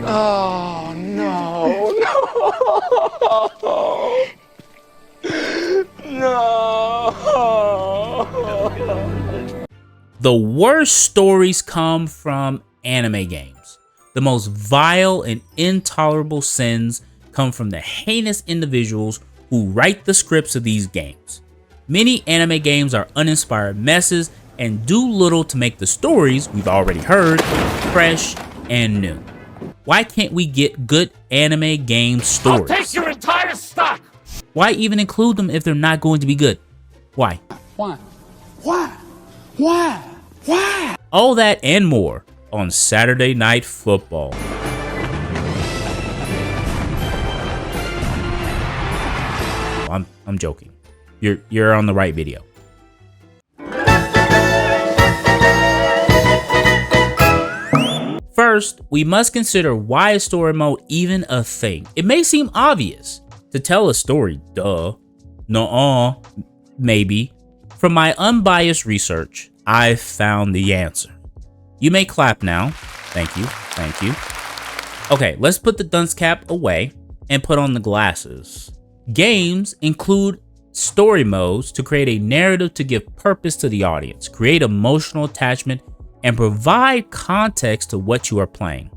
Oh, no, no. No. The worst stories come from anime games. The most vile and intolerable sins come from the heinous individuals who write the scripts of these games. Many anime games are uninspired messes and do little to make the stories we've already heard fresh and new. Why can't we get good anime game stories? I'll take your entire stock! Why even include them if they're not going to be good? Why? Why? Why? Why? Why? All that and more on Saturday Night Football. I'm joking. You're on the right video. First, we must consider why is story mode even a thing. It may seem obvious to tell a story, duh. Nuh-uh, maybe. From my unbiased research, I've found the answer. You may clap now. Thank you, thank you. Okay, let's put the dunce cap away and put on the glasses. Games include story modes to create a narrative to give purpose to the audience, create emotional attachment, and provide context to what you are playing.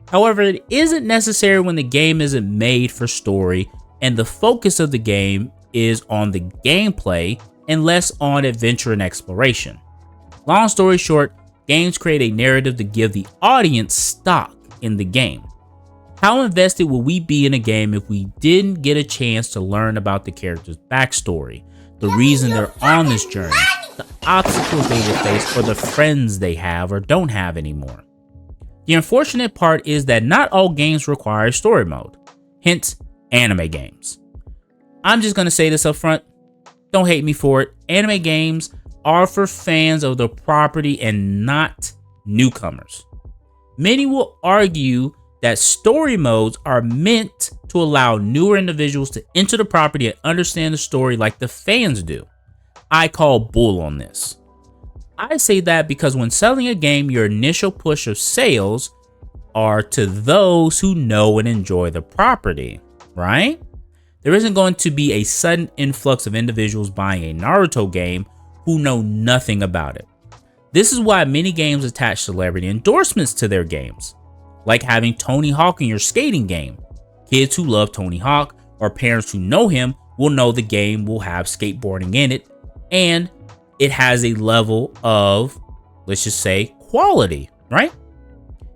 However, it isn't necessary when the game isn't made for story and the focus of the game is on the gameplay and less on adventure and exploration. Long story short, games create a narrative to give the audience stock in the game. How invested would we be in a game if we didn't get a chance to learn about the character's backstory, the reason they're on this journey, the obstacles they will face, or the friends they have or don't have anymore? The unfortunate part is that not all games require story mode, hence anime games. I'm just going to say this up front, don't hate me for it. Anime games are for fans of the property and not newcomers. Many will argue that story modes are meant to allow newer individuals to enter the property and understand the story like the fans do. I call bull on this. I say that because when selling a game, your initial push of sales are to those who know and enjoy the property, right? There isn't going to be a sudden influx of individuals buying a Naruto game who know nothing about it. This is why many games attach celebrity endorsements to their games, like having Tony Hawk in your skating game. Kids who love Tony Hawk or parents who know him will know the game will have skateboarding in it, and it has a level of, let's just say, quality, right?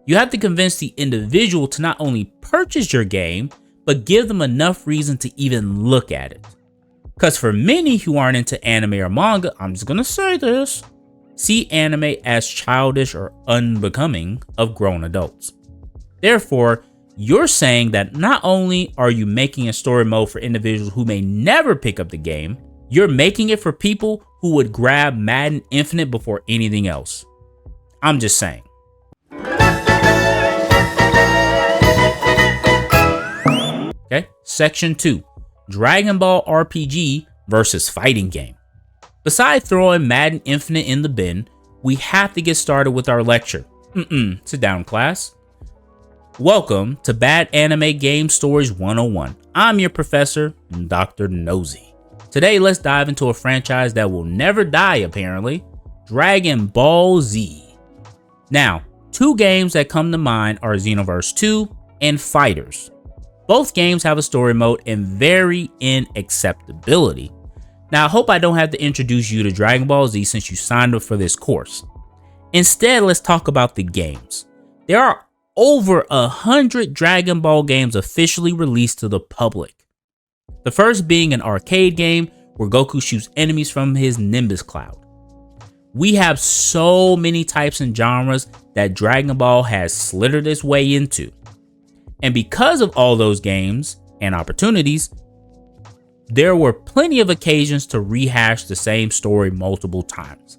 You have to convince the individual to not only purchase your game, but give them enough reason to even look at it. Because for many who aren't into anime or manga, I'm just gonna say this, see anime as childish or unbecoming of grown adults. Therefore, you're saying that not only are you making a story mode for individuals who may never pick up the game, you're making it for people who would grab Madden Infinite before anything else. I'm just saying. Okay, section 2, Dragon Ball RPG versus fighting game. Besides throwing Madden Infinite in the bin, we have to get started with our lecture. Sit down, class. Welcome to Bad Anime Game Stories 101. I'm your professor, Dr. Nosy. Today, let's dive into a franchise that will never die, apparently, Dragon Ball Z. Now, two games that come to mind are Xenoverse 2 and Fighterz. Both games have a story mode and vary in acceptability. Now, I hope I don't have to introduce you to Dragon Ball Z since you signed up for this course. Instead, let's talk about the games. There are over 100 Dragon Ball games officially released to the public. The first being an arcade game where Goku shoots enemies from his Nimbus cloud. We have so many types and genres that Dragon Ball has slithered its way into. And because of all those games and opportunities, there were plenty of occasions to rehash the same story multiple times.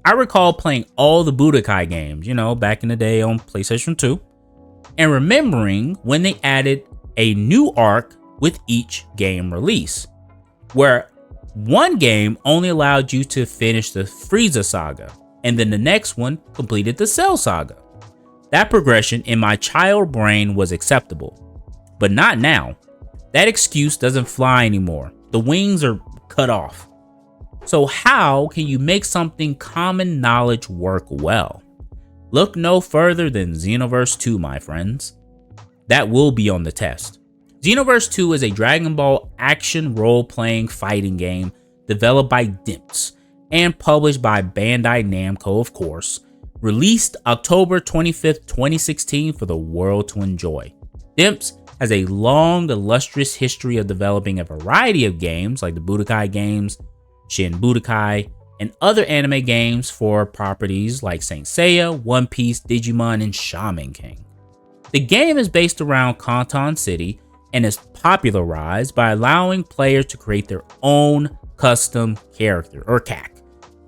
I recall playing all the Budokai games, back in the day on PlayStation 2, and remembering when they added a new arc with each game release, where one game only allowed you to finish the Frieza saga, and then the next one completed the Cell Saga. That progression in my child brain was acceptable, but not now. That excuse doesn't fly anymore. The wings are cut off. So how can you make something common knowledge work well? Look no further than Xenoverse 2, my friends. That will be on the test. Xenoverse 2 is a Dragon Ball action role-playing fighting game developed by Dimps and published by Bandai Namco, of course, released October 25th, 2016 for the world to enjoy. Dimps has a long, illustrious history of developing a variety of games like the Budokai games, Shin Budokai, and other anime games for properties like Saint Seiya, One Piece, Digimon, and Shaman King. The game is based around Canton City and is popularized by allowing players to create their own custom character, or CAC,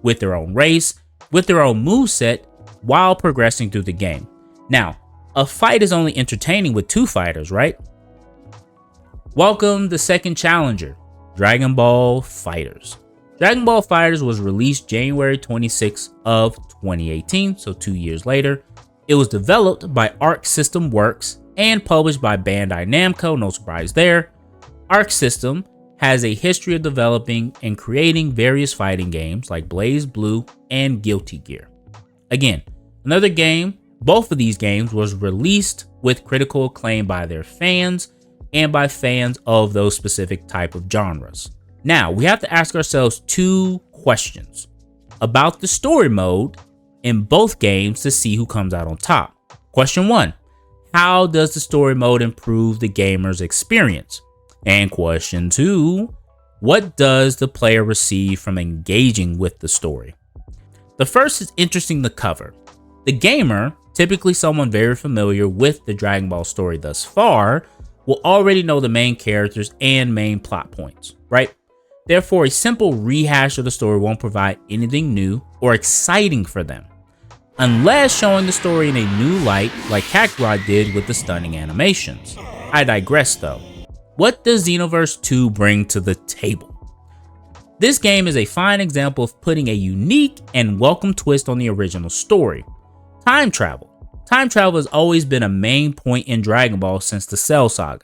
with their own race, with their own moveset, while progressing through the game. Now, a fight is only entertaining with two fighters, right? Welcome the second challenger, Dragon Ball Fighterz. Dragon Ball Fighterz was released January 26th of 2018, so 2 years later. It was developed by Arc System Works and published by Bandai Namco, no surprise there. Arc System has a history of developing and creating various fighting games like Blaze Blue and Guilty Gear. Again, another game, both of these games was released with critical acclaim by their fans and by fans of those specific type of genres. Now, we have to ask ourselves two questions about the story mode in both games to see who comes out on top. Question 1, how does the story mode improve the gamer's experience? And question 2, what does the player receive from engaging with the story? The first is interesting to cover. The gamer, typically someone very familiar with the Dragon Ball story thus far, will already know the main characters and main plot points, right? Therefore, a simple rehash of the story won't provide anything new or exciting for them, unless showing the story in a new light like Kakarot did with the stunning animations. I digress though. What does Xenoverse 2 bring to the table? This game is a fine example of putting a unique and welcome twist on the original story. Time travel. Time travel has always been a main point in Dragon Ball since the Cell Saga.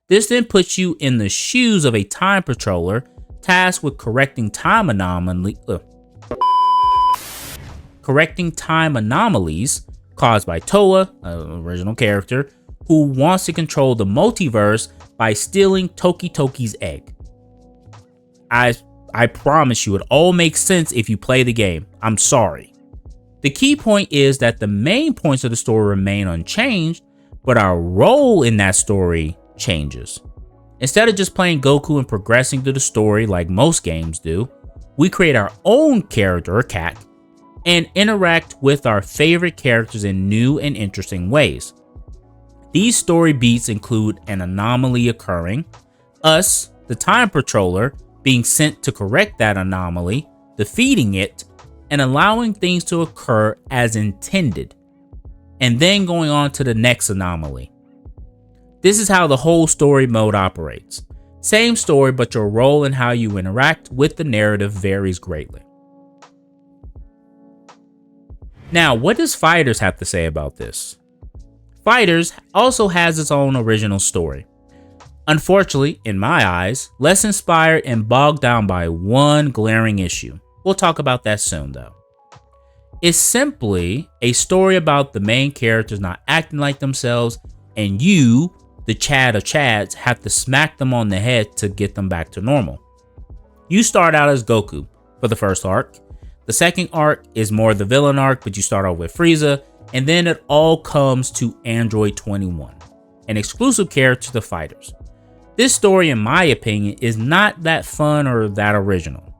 This then puts you in the shoes of a time patroller tasked with correcting time anomalies caused by Toa, an original character, who wants to control the multiverse by stealing Toki Toki's egg. I promise you, it all makes sense if you play the game. I'm sorry. The key point is that the main points of the story remain unchanged, but our role in that story changes. Instead of just playing Goku and progressing through the story like most games do, we create our own character, or CAC, and interact with our favorite characters in new and interesting ways. These story beats include an anomaly occurring, us, the time patroller, being sent to correct that anomaly, defeating it, and allowing things to occur as intended, and then going on to the next anomaly. This is how the whole story mode operates. Same story, but your role and how you interact with the narrative varies greatly. Now, what does Fighterz have to say about this? Fighterz also has its own original story. Unfortunately, in my eyes, less inspired and bogged down by one glaring issue. We'll talk about that soon though. It's simply a story about the main characters not acting like themselves, and you, the Chad of Chads, have to smack them on the head to get them back to normal. You start out as Goku for the first arc. The second arc is more the villain arc, but you start off with Frieza, and then it all comes to Android 21, an exclusive character to Fighterz. This story, in my opinion, is not that fun or that original.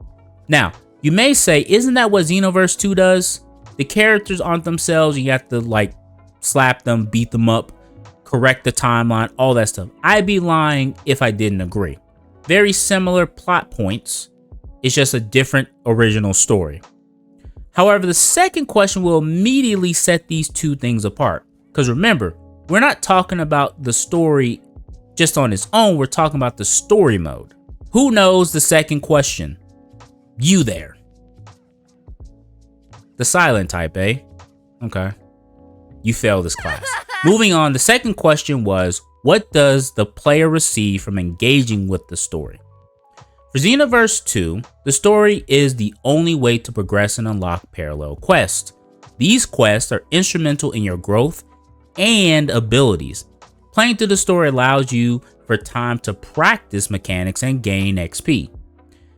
Now, you may say, isn't that what Xenoverse 2 does? The characters aren't themselves, you have to like slap them, beat them up, correct the timeline, all that stuff. I'd be lying if I didn't agree. Very similar plot points, it's just a different original story. However, the second question will immediately set these two things apart. Because remember, we're not talking about the story just on its own, we're talking about the story mode. Who knows the second question? You there. The silent type, eh? Okay. You failed this class. Moving on, the second question was, what does the player receive from engaging with the story? For Xenoverse 2, the story is the only way to progress and unlock parallel quests. These quests are instrumental in your growth and abilities. Playing through the story allows you for time to practice mechanics and gain XP.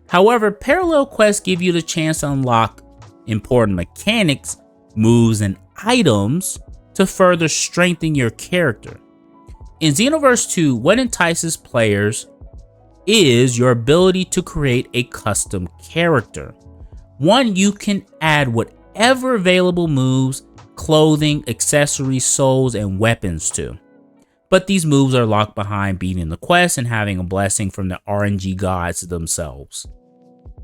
However, parallel quests give you the chance to unlock important mechanics, moves, and items to further strengthen your character. In Xenoverse 2, what entices players is your ability to create a custom character. One you can add whatever available moves, clothing, accessories, souls, and weapons to. But these moves are locked behind beating the quest and having a blessing from the RNG gods themselves.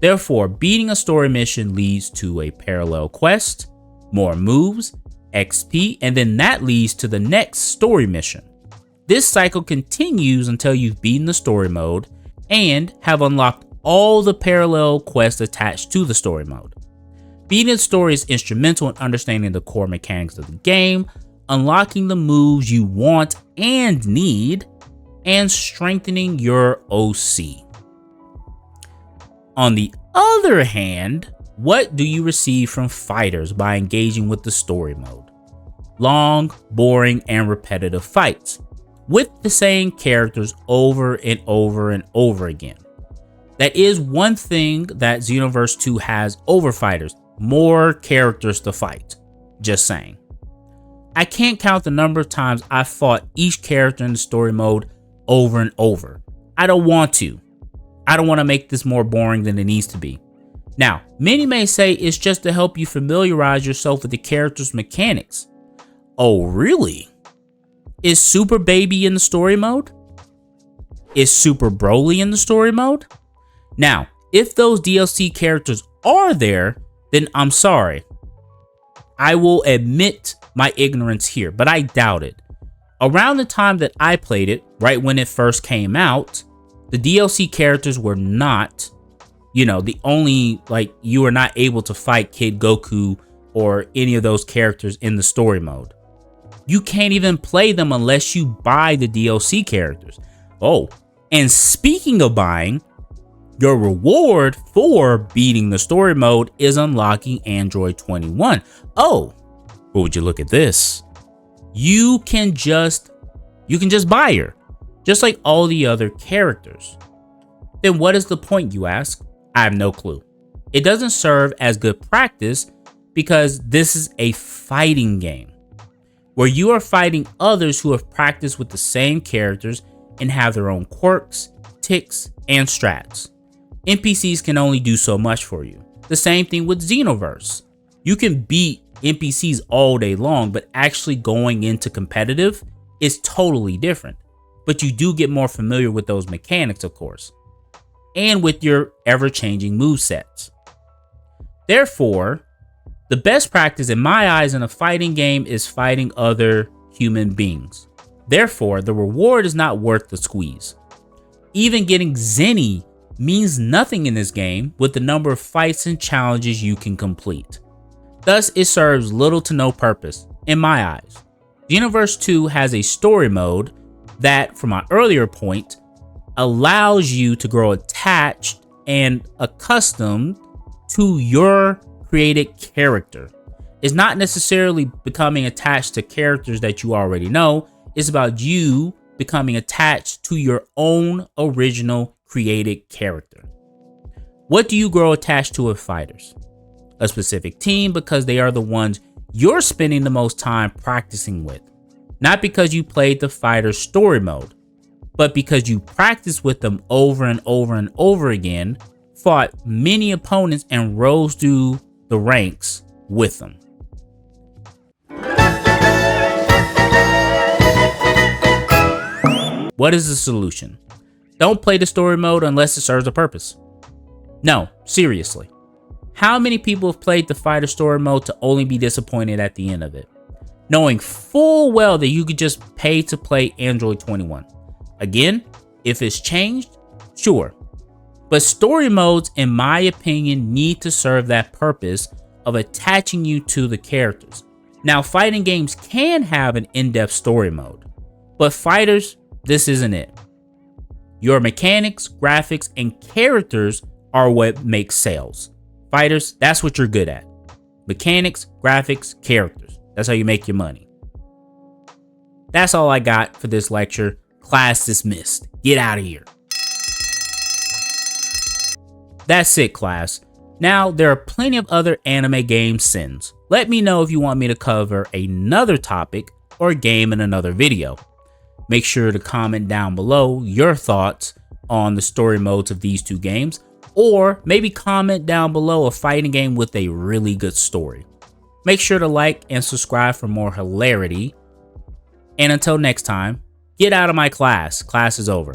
Therefore, beating a story mission leads to a parallel quest, more moves, XP, and then that leads to the next story mission. This cycle continues until you've beaten the story mode and have unlocked all the parallel quests attached to the story mode. Beating the story is instrumental in understanding the core mechanics of the game, unlocking the moves you want and need, and strengthening your OC. On the other hand, what do you receive from Fighterz by engaging with the story mode? Long, boring, and repetitive fights with the same characters over and over and over again. That is one thing that Xenoverse 2 has over Fighterz: more characters to fight. Just saying. I can't count the number of times I've fought each character in the story mode over and over. I don't want to. I don't want to make this more boring than it needs to be. Now, many may say it's just to help you familiarize yourself with the character's mechanics. Oh, really? Is Super Baby in the story mode? Is Super Broly in the story mode? Now, if those DLC characters are there, then I'm sorry. I will admit my ignorance here, but I doubt it. Around the time that I played it, right when it first came out, the DLC characters were not, the only, you were not able to fight Kid Goku or any of those characters in the story mode. You can't even play them unless you buy the DLC characters. Oh, and speaking of buying, your reward for beating the story mode is unlocking Android 21. Oh, but would you look at this? You can just buy her, just like all the other characters. Then what is the point, you ask? I have no clue. It doesn't serve as good practice because this is a fighting game where you are fighting others who have practiced with the same characters and have their own quirks, ticks, and strats. NPCs can only do so much for you. The same thing with Xenoverse. You can beat NPCs all day long, but actually going into competitive is totally different. But you do get more familiar with those mechanics, of course, and with your ever-changing movesets. Therefore, the best practice in my eyes in a fighting game is fighting other human beings. Therefore, the reward is not worth the squeeze. Even getting Zenny means nothing in this game with the number of fights and challenges you can complete. Thus, it serves little to no purpose, in my eyes. Xenoverse 2 has a story mode that, from my earlier point, allows you to grow attached and accustomed to your created character. It's not necessarily becoming attached to characters that you already know. It's about you becoming attached to your own original created character. What do you grow attached to with Fighterz? A specific team, because they are the ones you're spending the most time practicing with. Not because you played the Fighterz story mode, but because you practiced with them over and over and over again, fought many opponents, and rose through the ranks with them. What is the solution? Don't play the story mode unless it serves a purpose. No, seriously. How many people have played the Fighterz story mode to only be disappointed at the end of it, knowing full well that you could just pay to play Android 21? Again, if it's changed, sure. But story modes, in my opinion, need to serve that purpose of attaching you to the characters. Now, fighting games can have an in-depth story mode, but Fighterz, this isn't it. Your mechanics, graphics, and characters are what makes sales. Fighterz, that's what you're good at. Mechanics, graphics, characters. That's how you make your money. That's all I got for this lecture. Class dismissed. Get out of here. That's it, class. Now, there are plenty of other anime game sins. Let me know if you want me to cover another topic or game in another video. Make sure to comment down below your thoughts on the story modes of these two games, or maybe comment down below a fighting game with a really good story. Make sure to like and subscribe for more hilarity. And until next time, get out of my class. Class is over.